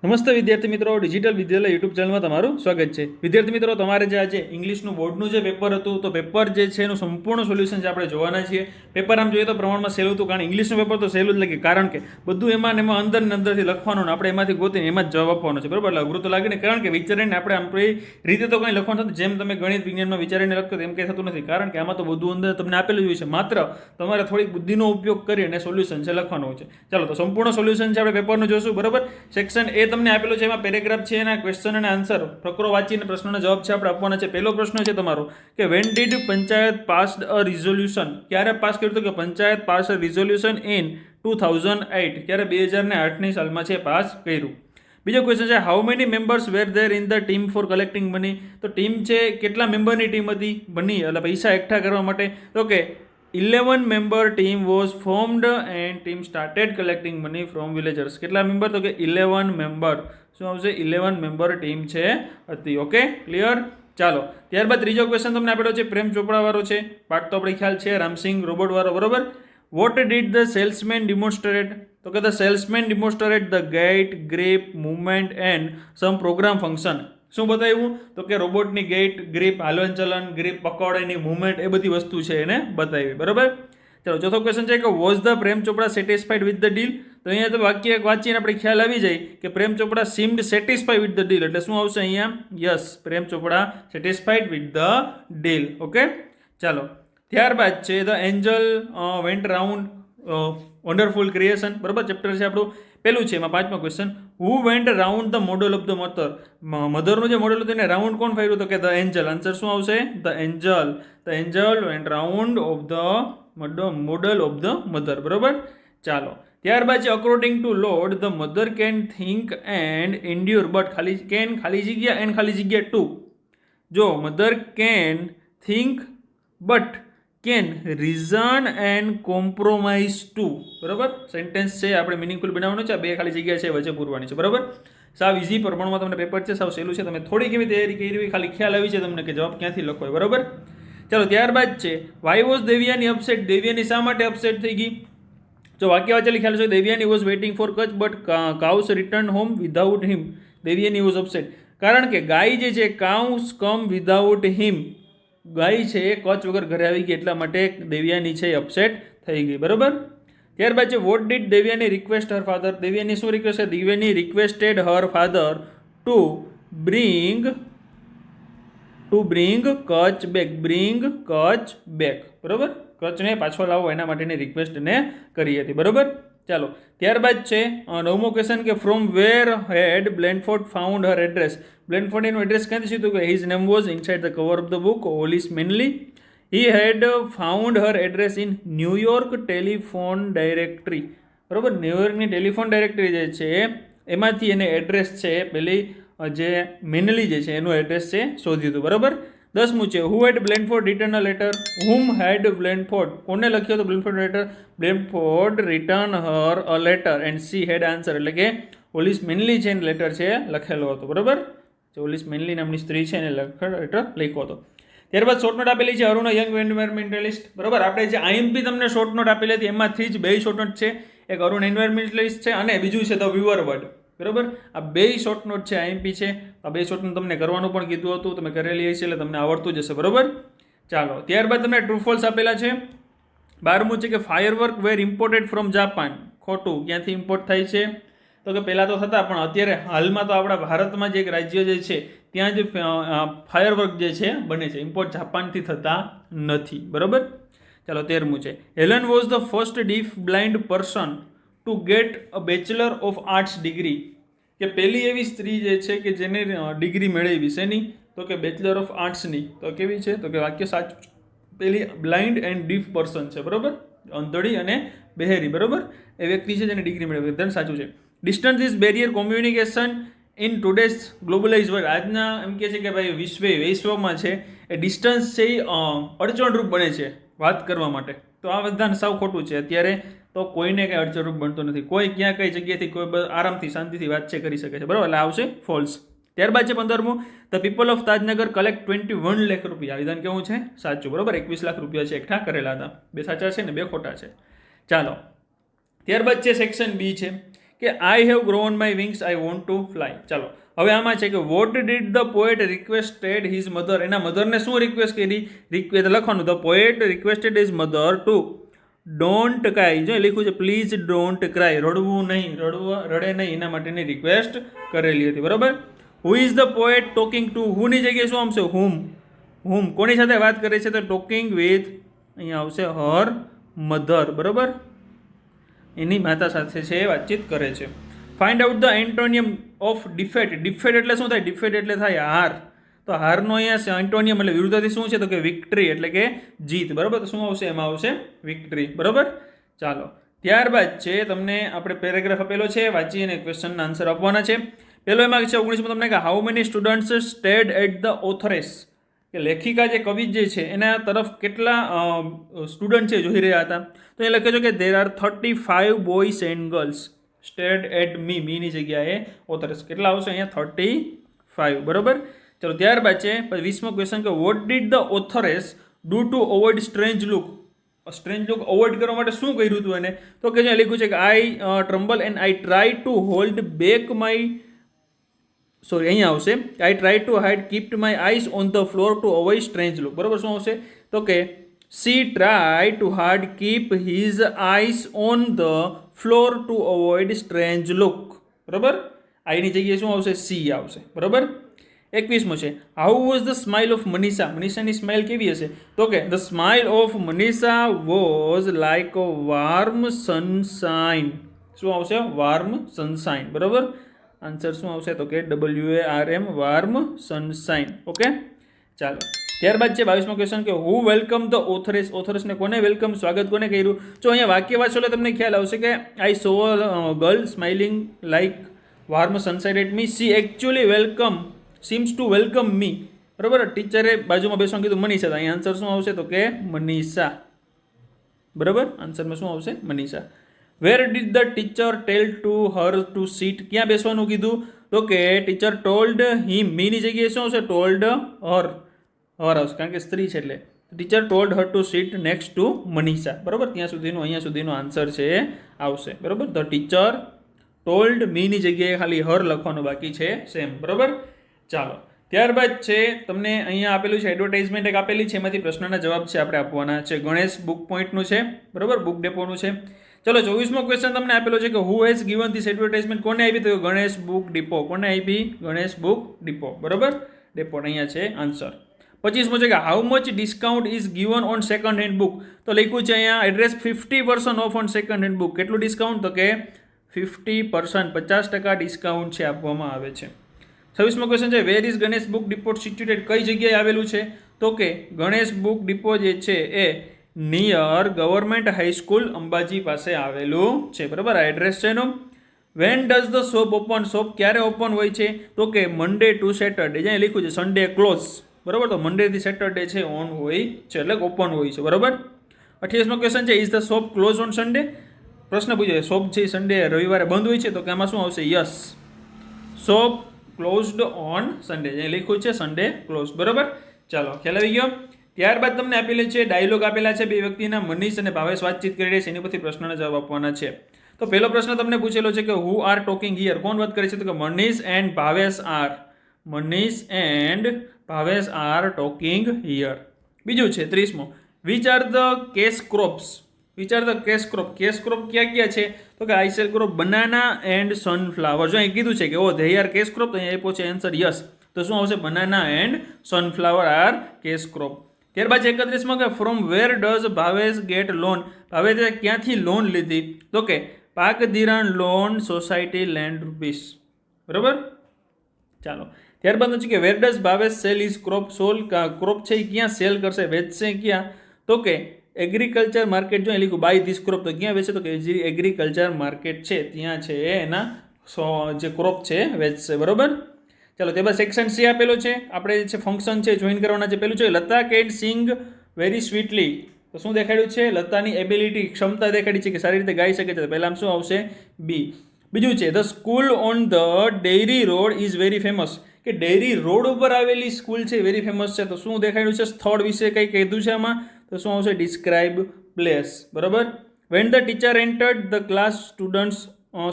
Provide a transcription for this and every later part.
નમસ્તે વિદ્યાર્થી મિત્રો, ડિજિટલ વિદ્યાલય યુટ્યુબ ચેનલમાં તમારું સ્વાગત છે. વિદ્યાર્થી મિત્રો, તમારે જે આજે ઇંગ્લિશનું બોર્ડનું જે પેપર હતું તો પેપર જે છે એનું સંપૂર્ણ સોલ્યુશન આપણે જોવાના છીએ. પેપર આમ જોઈએ તો પ્રમાણમાં સહેલું હતું, કારણ ઇંગ્લિશનું પેપર તો સહેલું જ લાગે, કારણ કે બધું એમાં ને એમાં અંદર ને અંદરથી લખવાનું ને આપણે એમાંથી ગોતીને એમાં જ જવાબ આપવાનો છે, બરાબર. એટલે અઘરું તો લાગે ને, કારણ કે વિચારીને આપણે આપણી રીતે તો કંઈ લખવાનું થતું, જેમ તમે ગણિત વિજ્ઞાનમાં વિચારીને લખતો એમ કંઈ થતું નથી, કારણ કે આમાં તો બધું અંદર તમને આપેલું જ હોય છે. માત્ર તમારે થોડીક બુદ્ધિનો ઉપયોગ કરીને સોલ્યુશન છે લખવાનું છે. ચાલો તો સંપૂર્ણ સોલ્યુશન છે આપણે પેપરનું જોશું, બરાબર. સેક્શન એ તમને આપેલું છે, એમાં પેરેગ્રાફ છે, એના ક્વેશ્ચન અને આન્સર ફકરો વાંચીને પ્રશ્નનો જવાબ છે આપણે આપવાના છે. પહેલો પ્રશ્ન છે તમારો કે when did panchayat passed a resolution, ક્યારે પાસ કર્યું હતું? કે panchayat pass a resolution in 2008, ક્યારે 2008ની સાલમાં છે પાસ કર્યું. બીજો ક્વેશ્ચન છે how many members were there in the team for collecting money, તો ટીમ છે કેટલા મેમ્બરની ટીમ હતી બની એટલે પૈસા એકઠા કરવા માટે? તો કે 11 member team was formed and team started collecting money from villagers. કેટલા મેમ્બર? તો કે 11 મેમ્બર. શું આવશે? 11 મેમ્બર ટીમ છે હતી. Okay, clear. ચાલો ત્યારબાદ ત્રીજો ક્વેશ્ચન તમને આપેલો છે, પ્રેમ ચોપડા વાળો છે, પાઠ તો આપણે ખ્યાલ છે, રામસિંગ રોબોટ વાળો, બરોબર. What did the salesman demonstrate, તો કે the salesman demonstrate the gate, grip, movement and some program function. શું બતાવ્યું? તો કે રોબોટની ગેટ, ગ્રીપ, હાલન ચલન, ગ્રીપ પકડવાની, મૂવમેન્ટ, એ બધી વસ્તુ છે એને બતાવી, બરાબર. ચાલો ચોથો ક્વેશ્ચન છે કે was the Prem Chopra satisfied with the deal, તો અહીંયા તો વાક્ય વાંચીને આપણે ખ્યાલ આવી જાય કે Prem Chopra seemed satisfied with the deal, એટલે શું આવશે અહીંયા? Yes, Prem Chopra satisfied with the deal. Okay, ચાલો ત્યારબાદ છે the angel went round wonderful creation, બરાબર. ચેપ્ટર છે આપણું પેલું છે, એમાં પાંચમો question who went round the model of the mother, મધરનું જે મોડલ હતું એને રાઉન્ડ કોણ ફર્યું? તો કે ધ એન્જલ. આન્સર શું આવશે? The angel. The angel went round of the model of the mother, બરાબર. ચાલો ત્યારબાદ છે according to Lord the mother can think and endure but ખાલી જગ્યા એન્ડ ખાલી જગ્યા ટુ. જો mother can think but can reason and compromise to, બરાબર. સેન્ટેન્સ છે આપણે મિનિંગફુલ બનાવવાનું છે, આ બે ખાલી જગ્યા છે વચ્ચે પૂરવાની છે, બરાબર. સાવ ઇઝી પ્રમાણમાં તમને પેપર છે, સાવ સહેલું છે. તમે થોડી કેવી તૈયારી કરી, ખાલી ખ્યાલ આવી છે તમને કે જવાબ ક્યાંથી લખો હોય, બરાબર. ચાલો ત્યારબાદ છે વાય વોઝ દેવિયાની અપસેટ, દેવિયાની શા માટે અપસેટ થઈ ગઈ? જો વાક્ય વાંચેલી ખ્યાલ છે, Devyani was waiting for Kach but cows return home without him. Devyani was upset કારણ કે ગાય જે છે કાઉસ કમ વિધાઉટ હિમ, ગાય છે એ કચ વગર ઘરે આવી ગઈ, એટલા માટે દેવિયાની છે અપસેટ થઈ ગઈ, બરાબર. ત્યારબાદ છે what did Devyani request her father, Devyani શું રિક્વેસ્ટ છે? Devyani requested her father to bring Kach back, બરાબર. કચને પાછો લાવો એના માટેની રિક્વેસ્ટ ને કરી હતી, બરાબર. ચાલો ત્યારબાદ છે નવમો ક્વેશ્ચન કે from where had Blenford found her address, Blenford એનું એડ્રેસ ક્યાંથી સીધું? કે his name was inside the cover of the book Alice Manly. He had found her address in New York telephone directory, બરાબર. ન્યુયોર્કની ટેલિફોન ડાયરેક્ટરી જે છે એમાંથી એને એડ્રેસ છે પેલી જે મેનલી જે છે એનું એડ્રેસ છે શોધ્યું હતું, બરાબર. 10મું છે હુ હેડ બ્લેનફોર્ડ રિટર્ન અ લેટર, હુમ હેડ બ્લેનફોર્ડ, કોને લખ્યો હતો Blenford letter? Blenford return her a letter and she had answer, એટલે કે ઓલિસ મેનલી છે એને લેટર છે લખેલો હતો, બરાબર. જે ઓલિસ મેનલી નામની સ્ત્રી છે એને લેટર લખ્યો હતો. ત્યારબાદ શોર્ટ નોટ આપેલી છે અરુણ યંગ એન્વાયરમેન્ટલિસ્ટ, બરાબર. આપણે જે આઈએમપી તમને શોર્ટ નોટ આપેલી હતી એમાંથી જ બે શોર્ટ નોટ છે, એક અરુણ એન્વાયરમેન્ટલિસ્ટ છે અને બીજું છે ધ વ્યુઅર વર્ડ, બરાબર. આ બે શોર્ટ નોટ છે આઈએમપી છે. આ બે શોર્ટ નોટ તમને કરવાનું પણ કીધું હતું, તમે કરેલી હશે એટલે તમને આવડતું જ હશે, બરાબર. ચાલો ત્યારબાદ તમને ટ્રુ ફોલ્સ આપેલા છે. 12મું છે કે firework were imported from Japan, ખોટું. ક્યાંથી ઇમ્પોર્ટ થાય છે? તો કે પહેલાં તો થતા, પણ અત્યારે હાલમાં તો આપણા ભારતમાં જે એક રાજ્ય જે છે ત્યાં જ ફાયરવર્ક જે છે બને છે, ઇમ્પોર્ટ જાપાનથી થતા નથી, બરાબર. ચાલો 13મું છે Helen was the first deaf blind person to get a bachelor of arts degree, કે પહેલી એવી સ્ત્રી જે છે કે જેને ડિગ્રી મેળવી શેની? તો કે બેચલર ઓફ આર્ટ્સની. તો કેવી છે? તો કે વાક્ય સાચું છે, પેલી બ્લાઇન્ડ એન્ડ ડીફ પર્સન છે, બરાબર. અંધળી અને બહેરી, બરાબર, એ વ્યક્તિ છે જેને ડિગ્રી મેળવી, ધન સાચું છે. Distance is barrier communication in today's globalise world, આજના એમ કહે છે કે ભાઈ વિશ્વમાં છે એ ડિસ્ટન્સ છે એ અડચણરૂપ બને છે વાત કરવા માટે. તો આ વિધાન સાવ ખોટું છે. અત્યારે તો કોઈને કંઈ અડચણરૂપ બનતો નથી, કોઈ ક્યાં કઈ જગ્યાએથી કોઈ આરામથી શાંતિથી વાત છે કરી શકે છે, બરાબર. એટલે આવશે ફોલ્સ. ત્યારબાદ છે 15મું the people of Tajnagar collect 21 lakh રૂપિયા, વિધાન કેવું છે? સાચું, બરાબર. 21 લાખ રૂપિયા છે એકઠા કરેલા હતા. બે સાચા છે ને બે ખોટા છે. ચાલો ત્યારબાદ છે સેક્શન બી છે કે I have grown my wings I want to fly. ચાલો હવે આમાં છે કે what did the poet requested his mother, એના મધરને શું રિક્વેસ્ટ કરી, લખવાનું the poet requested his mother two don't cry, જો લખ્યું છે પ્લીઝ ડોન્ટ ક્રાય, રડવું નહીં, રડે નહીં, એના માટેની રિક્વેસ્ટ કરેલી હતી. બરાબર. Who is the poet talking to, હુની જગ્યાએ શું આવશે, હુમ, કોની સાથે વાત કરે છે તો ટોકિંગ વિથ, અહીંયા આવશે હર મધર. બરાબર, એની માતા સાથે છે વાતચીત કરે છે. Find out the એન્ટોનિયમ of defeat, defeat એટલે શું થાય, ડિફેટ એટલે થાય હાર, તો હારનો અહીંયા એન્ટોનિયમ એટલે વિરુદ્ધાર્થી શું છે તો કે વિક્ટરી એટલે કે જીત. બરાબર, તો શું આવશે, એમાં આવશે વિક્ટરી. બરાબર. ચાલો ત્યારબાદ છે તમને આપણે પેરેગ્રાફ આપેલો છે, વાંચી અને ક્વેશ્ચનના આન્સર આપવાના છે. પેલો એમાં છે 19માં તમને કે how many students stayed at the authoress, કે લેખિકા જે કવિ જે છે એના તરફ કેટલા સ્ટુડન્ટ છે જોઈ રહ્યા હતા, તો એ લખે છે કે there are 35 boys and girls stayed at મીની જગ્યાએ ઓથરેસ, કેટલા આવશે અહીંયા 35. બરાબર. ચલો ત્યારબાદ છે 20મો ક્વેશ્ચન કે what did the authoress do to avoid strange look, strange look avoid કરવા માટે શું કર્યું હતું એને, તો કે જે લખ્યું છે કે I tremble and I try to hold back my, sorry અહીંયા આવશે I try to hide kept my eyes on the floor to avoid strange look. બરાબર, શું આવશે તો કે she try to hard keep his eyes on the floor to avoid strange look. બરાબર, આઈની જગ્યાએ શું આવશે, સી આવશે. બરાબર. 21મો છે how was the smile of Manisha, મનીષાની સ્માઇલ કેવી હશે, તો કે the smile of Manisha was like a warm sunshine, શું આવશે, વાર્મ સનશાઇન. બરાબર, આન્સર શું આવશે તો કે WARM, વાર્મ સનશાઇન. ઓકે. ચાલો ત્યારબાદ છે 22મો ક્વેશ્ચન કે હુ વેલકમ ધ ઓથરેસ, ઓથરેસને કોને વેલકમ, સ્વાગત કોને કર્યું. જો અહીંયા વાક્ય વાંચો એટલે તમને ખ્યાલ આવશે કે I saw girl smiling like warm sunshine at me, she actually welcome seems to welcome me. બરાબર, ટીચરે બાજુમાં બેસવાનું કીધું મનીષા, અહીંયા આન્સર શું આવશે તો કે મનીષા. બરાબર, આન્સરમાં શું આવશે, Manisha. Where did the teacher tell to her to sit, ક્યાં બેસવાનું કીધું તો કે ટીચર ટોલ્ડ હિમ, મીની જગ્યાએ શું આવશે, ટોલ્ડ હર, હર આવશે કારણ કે સ્ત્રી છે એટલે teacher told her to sit next to Manisha. બરાબર, ત્યાં સુધીનું અહીંયા સુધીનો આન્સર છે આવશે. બરાબર, ધ ટીચર ટોલ્ડ મીની જગ્યાએ ખાલી હર લખવાનું બાકી છે સેમ. બરાબર. ચાલો ત્યારબાદ છે તમને અહીંયા આપેલું છે એડવર્ટાઇઝમેન્ટ એક આપેલી છે, એમાંથી પ્રશ્નના જવાબ છે આપણે આપવાના છે. ગણેશ બુક પોઈન્ટનું છે. બરાબર, બુક ડેપોનું છે. ચલો 24મો ક્વેશ્ચન તમને આપેલો છે કે who has given this advertisement, કોને આપી તો ગણેશ બુક ડિપો, કોને આપી, ગણેશ બુક ડિપો. બરાબર, ડેપો અહીંયા છે આન્સર. 25મો છે કે how much discount is given on second hand book, તો લખ્યું છે અહીંયા address 50% of on second hand book, કેટલું ડિસ્કાઉન્ટ તો કે 50%, 50% ડિસ્કાઉન્ટ છે આપવામાં આવે છે. 26મો ક્વેશ્ચન છે where is Ganesh book depot situated, કઈ જગ્યાએ આવેલું છે તો કે ગણેશ બુક ડિપો જે છે એ નિયર ગવર્મેન્ટ હાઈસ્કૂલ અંબાજી પાસે આવેલું છે. બરાબર, આ એડ્રેસ છે એનું. When does the shop open, shop ક્યારે ઓપન હોય છે તો કે મંડે ટુ સેટરડે, જ્યાં લખ્યું છે સન્ડે ક્લોઝ. બરાબર, તો મંડેથી સેટરડે છે ઓન હોય છે એટલે ઓપન હોય છે. બરાબર. 28મો ક્વેશ્ચન છે is the shop close on Sunday, પ્રશ્ન પૂછ્યો શોપ છે સન્ડે રવિવારે બંધ હોય છે, તો કે આમાં શું આવશે, yes, shop closed on Sunday, જે લખ્યું છે સન્ડે ક્લોઝ. બરાબર. ચાલો ખ્યાલ આવી ગયો. ત્યારબાદ તમને આપેલી છે ડાયલોગ આપેલા છે બે વ્યક્તિના, મનીષ અને ભાવેશ વાતચીત કરી રહ્યા છે, એની પરથી પ્રશ્નના જવાબ આપવાના છે. તો પહેલો પ્રશ્ન તમને પૂછેલો છે કે હુ આર ટોકિંગ હિયર, કોણ વાત કરે છે તો કે Manish and Bhavesh are, Manish and Bhavesh are talking here. બીજું છે 30મો which are the cash crops, which are the cash crop, cash crop ક્યાં ક્યાં છે તો કે I sell crop banana and sunflower. જો અહીં કીધું છે કે oh they are cash crop, તો અહીં આપ્યો છે આન્સર યસ, તો શું આવશે banana and sunflower are cash crop. ત્યારબાદ 31માં કે from wear does Bhavesh gate loan, ભાવેશે ક્યાંથી લોન લીધી તો કે પાક ધિરાણ લોન સોસાયટી લેન્ડ રૂપીસ. બરાબર. ચાલો ત્યારબાદ છે કે where does Bhavesh sell his crop, sell crop છે એ ક્યાં સેલ કરશે, વેચશે ક્યાં તો કે એગ્રીકલ્ચર માર્કેટ. જો એ લખ્યું બાય ધીસ ક્રોપ, તો ક્યાં વેચશે તો કે એગ્રીકલ્ચર માર્કેટ છે ત્યાં છે એના જે ક્રોપ છે વેચશે. બરાબર. ચાલો તે બાદ સેક્શન સી આપેલો છે, આપણે જે ફંક્શન છે જોઈન કરવાના છે. પેલું છે લતા કેન સિંગ વેરી સ્વીટલી, તો શું દેખાડ્યું છે, લતાની એબિલિટી ક્ષમતા દેખાડી છે કે સારી રીતે ગાઈ શકે છે, પહેલાં શું આવશે બી. બીજું છે the school on the dairy road is very famous, કે ડેરી રોડ ઉપર આવેલી સ્કૂલ છે વેરી ફેમસ છે, તો શું દેખાડ્યું છે, સ્થળ વિશે કંઈ કીધું છે આમાં, તો શું આવશે ડિસ્ક્રાઇબ પ્લેસ. બરાબર. When the teacher entered the class students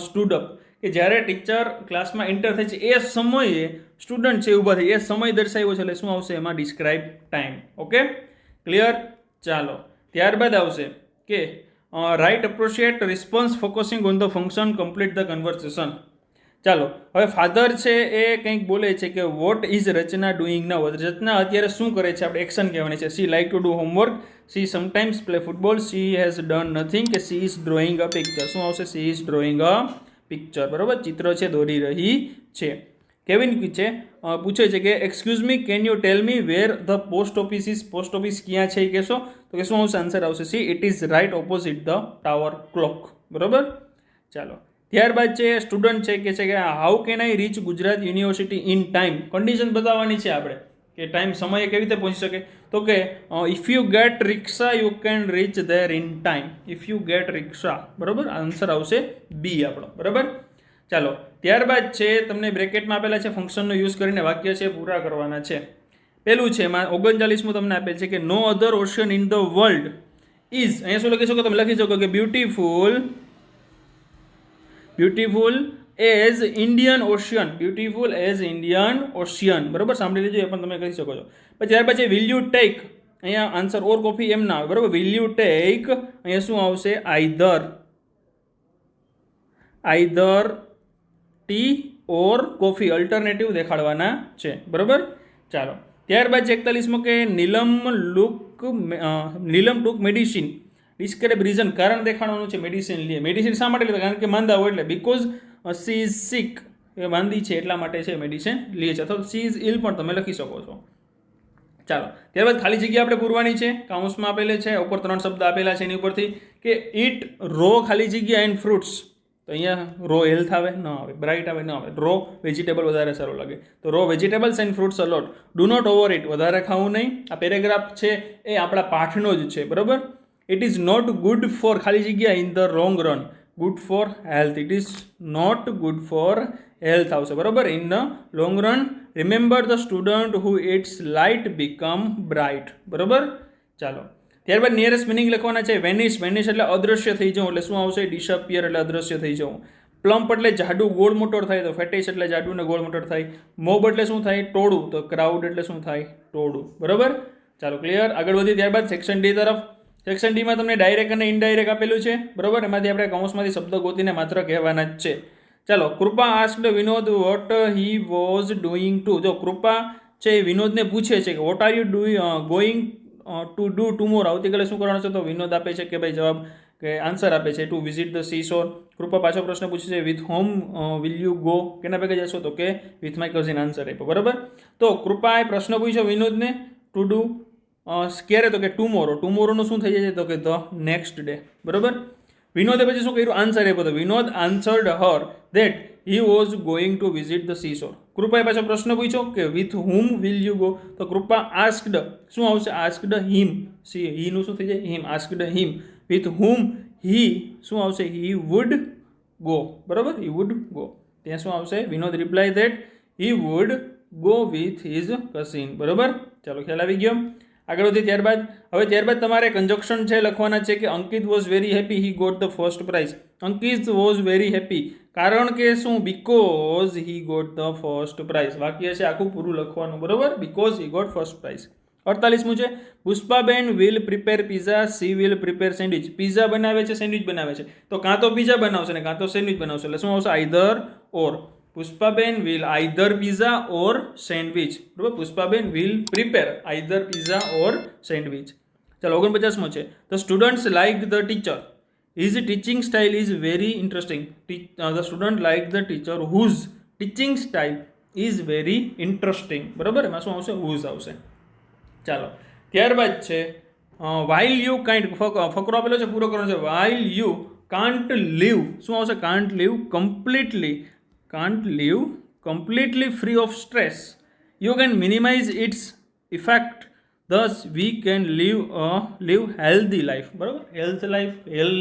stood up, કે જ્યારે ટીચર ક્લાસમાં એન્ટર થાય છે એ સમયે સ્ટુડન્ટ છે ઊભા થાય, એ સમય દર્શાવ્યો છે, એટલે શું આવશે એમાં? Describe time. Okay, clear? ચાલો, ત્યારબાદ આવશે કે write appropriate response focusing on the function, complete the conversation. ચાલો, હવે ફાધર છે એ કંઈક બોલે છે કે what is Rachana doing now? Rachana અત્યારે શું કરે છે? આપણે એક્શન કહેવાની છે. She like to do homework, she sometimes play football, she has done nothing, કે she is drawing a picture. શું આવશે? She is drawing a picture. બરાબર, ચિત્ર છે દોરી રહી છે. કેવિન છે પૂછે છે કે excuse me, can you tell me where the post office is? Post office ક્યાં છે એ કહેશો તો કે શું આવશે? આન્સર આવશે C, it is right opposite the tower clock. બરાબર, ચાલો, ત્યારબાદ છે સ્ટુડન્ટ છે કે how can I reach Gujarat university in time? Condition બતાવવાની છે આપણે કે ટાઈમ, સમયે કેવી રીતે પહોંચી શકે. તો કે if you get rickshaw you can reach there in time. If you get rickshaw. બરાબર, આન્સર આવશે બી આપણો. બરાબર, ચાલો, ત્યારબાદ છે તમને બ્રેકેટમાં આપેલા છે ફંક્શનનો યુઝ કરીને વાક્ય છે પૂરા કરવાના છે. પેલું છે એમાં 39મું તમને આપેલ છે કે no other ocean in the world is. અહીંયા શું લખી શકો? તમે લખી શકો કે beautiful as Indian Ocean. Beautiful as Indian Ocean. બરાબર, સાંભળી લેજો, એ પણ તમે કહી શકો છો. પછી ત્યાર પછી વિલ યુ ટેક, અહીંયા આન્સર ઓર કોફી એમ ના આવે. બરાબર, વિલ યુ ટેક, અહીંયા શું આવશે? Either tea or coffee, alternative દેખાડવાના છે. બરાબર, ચાલો, ત્યારબાદ છે 41મો કે Neelam took medicine, describe reason, કારણ દેખાડવાનું છે. મેડિસિન લે, મેડિસિન શા માટે લેતા? કારણ કે માંદા હોય એટલે. બીકોઝ સી ઇઝ સિક, એ માંદી છે એટલા માટે છે મેડિસિન લે છે. અથવા સી ઇઝ ઇલ પણ તમે લખી શકો છો. ચાલો, ત્યારબાદ ખાલી જગ્યા આપણે પૂરવાની છે. કાઉન્સમાં આપેલે છે, ઉપર 3 શબ્દ આપેલા છે એની ઉપરથી કે ઇટ રો ખાલી જગ્યા એન્ડ ફ્રૂટ્સ. તો અહીંયા રો હેલ્થ આવે ન આવે, બ્રાઇટ આવે ન આવે, રો વેજીટેબલ વધારે સારું લાગે. તો raw vegetables and fruits a lot. Do not over eat, વધારે ખાવું નહીં. આ પેરેગ્રાફ છે એ આપણા પાઠનો જ છે. બરાબર, it is not good for ખાલી જગ્યા in the wrong run, good for health. It is not good for health આવશે. બરાબર, in the long run. Remember the student who its light become bright. બરાબર, ચાલો, ત્યારબાદ નિયરેસ્ટ મિનિંગ લખવાના છે. Vanish, vanish એટલે અદૃશ્ય થઈ જવું, એટલે શું આવશે? ડિસઅપિયર એટલે અદૃશ્ય થઈ જવું. પ્લમ્પ એટલે જાડું ગોળ મોટોર થાય, તો ફેટિશ એટલે જાડું ને ગોળ મોટોર થાય. મોબ એટલે શું થાય? ટોળું, તો ક્રાઉડ એટલે શું થાય? ટોળું. બરાબર, ચાલો, ક્લિયર. આગળ વધી ત્યારબાદ સેક્શન ડી તરફ. સેક્શન ડીમાં તમને ડાયરેક્ટ અને ઇનડાયરેક્ટ આપેલું છે. બરાબર, એમાંથી આપણે કૌંસમાંથી શબ્દ ગોતીને માત્ર કહેવાના જ છે. ચાલો, Kripa asked Vinod what he was doing to. જો કૃપા છે એ વિનોદને પૂછે છે કે what are you going to do tomorrow, આવતીકાલે શું કરવાનું છે? તો વિનોદ આપે છે કે ભાઈ જવાબ કે આન્સર આપે છે to visit the sea shore. Krupa પાછો પ્રશ્ન પૂછે છે with whom will you go, કેના ભેગા જશો? તો કે વિથ માય કઝિન. આન્સર આપ્યો. બરાબર, તો કૃપાએ પ્રશ્ન પૂછ્યો વિનોદને ટુ ડુ ક્યારે? તો કે ટુમોરો. ટુમોરોનું શું થઈ જાય છે? તો કે ધ નેક્સ્ટ ડે. બરાબર, વિનોદે પછી શું કર્યું? આન્સર આપ્યો. તો Vinod answered her that he was going to visit the sea shore. કૃપાએ પાછો પ્રશ્ન પૂછ્યો કે with whom will you go, તો કૃપા આસ્ક્ડ શું આવશે? આસ્ક્ડ હિમ. સી હીનું શું થઈ જાય? હિમ. Asked him. વિથ હુમ હી શું આવશે? He would go. બરાબર, હી વુડ ગો. ત્યાં શું આવશે? Vinod reply that he would go with his cousin. બરાબર, ચાલો, ખ્યાલ આવી ગયો. આગળ વધી ત્યારબાદ તમારે કન્જક્શન છે લખવાના છે કે Ankit was very happy he got the first prize. Ankit was very happy, કારણ કે શું? Because he got the first prize. વાક્ય છે આખું પૂરું લખવાનું. બરાબર, because he got first prize. 48મું છે Pushpaben will prepare pizza, she will prepare sandwich. Pizza બનાવે છે, સેન્ડવિચ બનાવે છે, તો કાં તો પિઝા બનાવશે ને કાં તો સેન્ડવિચ બનાવશે, એટલે શું આવશે? Either or. Pushpaben will either pizza or sandwich. બરાબર, Pushpaben will prepare either pizza or sandwich. ચાલો, 49મો છે the students like the teacher his teaching style is very interesting. The student like the teacher whose teaching style is very interesting. બરાબર, એમાં શું આવશે? Whose આવશે. ચાલો, ત્યારબાદ છે વાઇલ યુ કાઇન્ટ, ફકરો આપેલો છે પૂરો કરવાનો છે. વાઇલ યુ કાન્ટ લીવ શું આવશે? Can't live completely. Can't live completely free of stress. You can minimise its effect, thus we can live healthy life. બરાબર, હેલ્થ લાઈફ, હીલ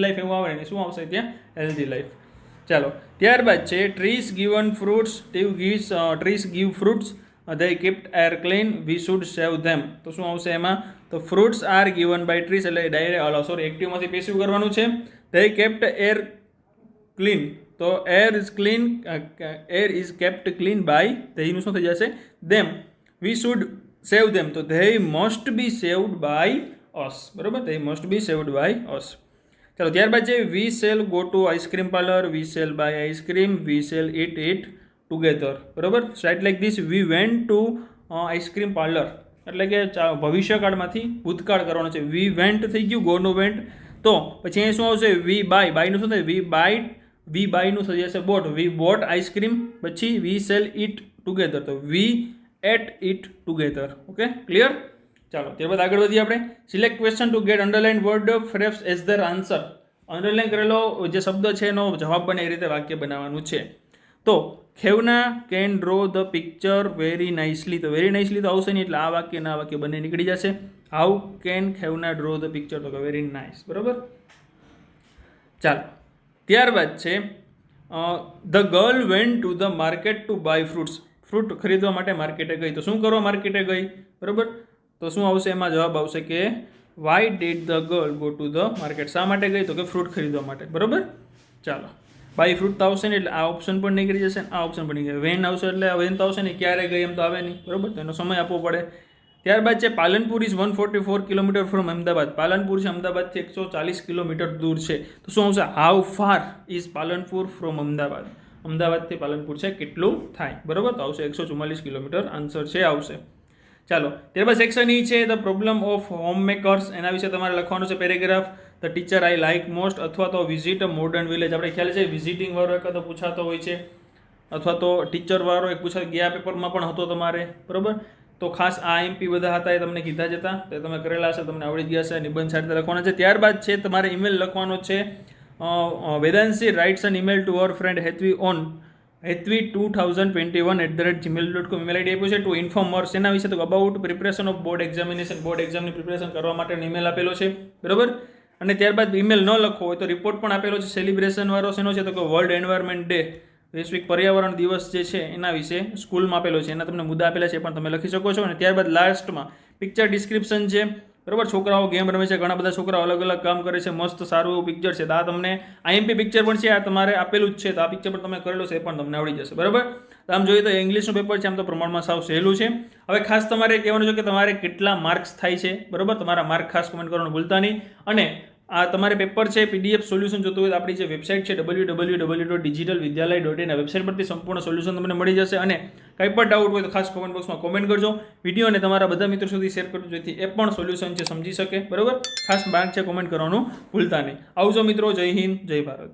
લાઈફ એવું આવે ને, શું આવશે ત્યાં? Healthy life. ચાલો, ત્યારબાદ છે trees given fruits, trees give fruits, they kept air clean, we should save them. તો શું આવશે એમાં? તો fruits are given by trees, એટલે ડાયરેક્ટ એક્ટિવમાંથી પેસિવ કરવાનું છે. they kept air clean, તો air is clean, air is kept clean by, તેનું શું થઈ જશે? ધેમ. વી શુડ સેવ ધેમ, તો they must be saved by us. બરાબર, they must be saved by us. ચાલો ત્યારબાદ છે we shall go to ice cream parlour, we shall buy ice cream, we shall eat together. બરાબર, right like this, we went to ice cream parlour, એટલે કે ભવિષ્યકાળમાંથી ભૂતકાળ કરવાનો છે. વી વેન્ટ થઈ ગયું, ગોનું વેન્ટ. તો પછી અહીં શું આવશે? વી બાય, બાયનું શું થાય? વી બાયનું થઈ જશે બોટ, વી બોટ આઈસ્ક્રીમ. પછી વી સેલ ઇટ ટુગેધર, તો we ate it together. Okay, clear? ચાલો ત્યારબાદ આગળ વધીએ આપણે. Select question to get underline word frames as the answer. Underline કરેલો જે શબ્દ છે એનો જવાબ બને એ રીતે વાક્ય બનાવવાનું છે. તો Khevna can draw the picture very nicely, તો વેરી નાઇસલી તો આવશે નહીં, એટલે આ વાક્ય ના વાક્ય બંને નીકળી જશે. How can Khevna draw the picture, તો વેરી નાઇસ. બરાબર, ચાલો ત્યારબાદ છે the girl went to the market to buy fruits. Fruit ખરીદવા માટે માર્કેટે ગઈ, તો શું કરવા માર્કેટે ગઈ? બરાબર, તો શું આવશે એમાં? જવાબ આવશે કે why did the girl go to the market. શા માટે ગઈ? તો કે ફ્રૂટ ખરીદવા માટે. બરાબર, ચાલો બાય ફ્રૂટ તો આવશે ને, એટલે આ ઓપ્શન પણ નીકળી જશે, આ ઓપ્શન પણ નીકળી. વેન આવશે એટલે વેન તો આવશે ને, ક્યારે ગઈ એમ તો આવે નહીં. બરાબર, તો એનો સમય આપવો પડે. ત્યારબાદ છે Palanpur is 144 kilometre from Ahmedabad. Palanpur છે અમદાવાદથી 140 કિલોમીટર દૂર છે. તો શું આવશે? How far is Palanpur from Ahmedabad. અમદાવાદથી પાલનપુર છે કેટલું થાય? બરાબર, તો આવશે 144 કિલોમીટર. આન્સર છે આવશે. ચાલો ત્યારબાદ સેક્શન ઈ છે the problem of home makers. એના વિશે તમારે લખવાનું છે paragraph. The teacher I like most, અથવા તો વિઝિટ અ મોડર્ન વિલેજ. આપણે ખ્યાલ છે વિઝિટિંગ વાળો એક તો પૂછાતો હોય છે, અથવા તો ટીચર વાળો એક પૂછાતો, ગયા પેપરમાં પણ હતો તમારે. બરાબર, તો ખાસ આ એમપી બધા હતા એ તમને કીધા જ હતા, તે તમે કરેલા હશે, તમને આવડી ગયા હશે. નિબંધ સાથે લખવાના છે. ત્યારબાદ છે તમારે ઈમેલ લખવાનો છે. Vedanshi writes an email to our friend Hetvi on hetvi2021@gmail.com email ID આપ્યો છે. ટુ ઇન્ફોર્મ અર્સ, એના વિશે તો about preparation of board examination, board એક્ઝામની પ્રિપરેશન કરવા માટે ઈમેલ આપેલો છે. બરાબર, અને ત્યારબાદ ઈમેલ ન લખવો હોય તો રિપોર્ટ પણ આપેલો છે. સેલિબ્રેશન વાળો શેનો છે? તો કે વર્લ્ડ એન્વાયરમેન્ટ ડે, વૈશ્વિક પર્યાવરણ દિવસ જે છે એના વિશે સ્કૂલમાં આપેલો છે. એના તમને મુદ્દા આપેલા છે, પણ તમે લખી શકો છો. અને ત્યારબાદ લાસ્ટમાં પિક્ચર ડિસ્ક્રિપ્શન છે. બરાબર, છોકરાઓ ગેમ રમે છે, ઘણા બધા છોકરાઓ અલગ અલગ કામ કરે છે, મસ્ત સારું એવું પિક્ચર છે. તો આ તમને આઈએમપી પિક્ચર પણ છે, આ તમારે આપેલું જ છે, તો આ પિક્ચર પણ તમે કરેલું છે, એ પણ તમને આવડી જશે. બરાબર, તો આમ જોઈએ તો ઇંગ્લિશનું પેપર છે, આમ તો પ્રમાણમાં સાવ સહેલું છે. હવે ખાસ તમારે કહેવાનું છે કે તમારે કેટલા માર્ક્સ થાય છે. બરાબર, તમારા માર્ક ખાસ કમેન્ટ કરવાનું ભૂલતા નહીં. અને આ તમારે પેપર છે પીડીએફ સોલ્યુશન જોતું હોય તો આપણી જે વેબસાઇટ છે www.digitalvidyalaya.in, આ વેબસાઇટ પરથી સંપૂર્ણ સોલ્યુશન તમને મળી જશે. અને કંઈ પણ ડાઉટ હોય તો ખાસ કોમેન્ટ બોક્સમાં કોમેન્ટ કરજો. વિડીયોને તમારા બધા મિત્રો સુધી શેર કરજો, જેથી એ પણ સોલ્યુશન છે સમજી શકે. બરાબર, ખાસ માર્ક છે કોમેન્ટ કરવાનું ભૂલતા નહીં. આવજો મિત્રો, જય હિન્દ, જય ભારત.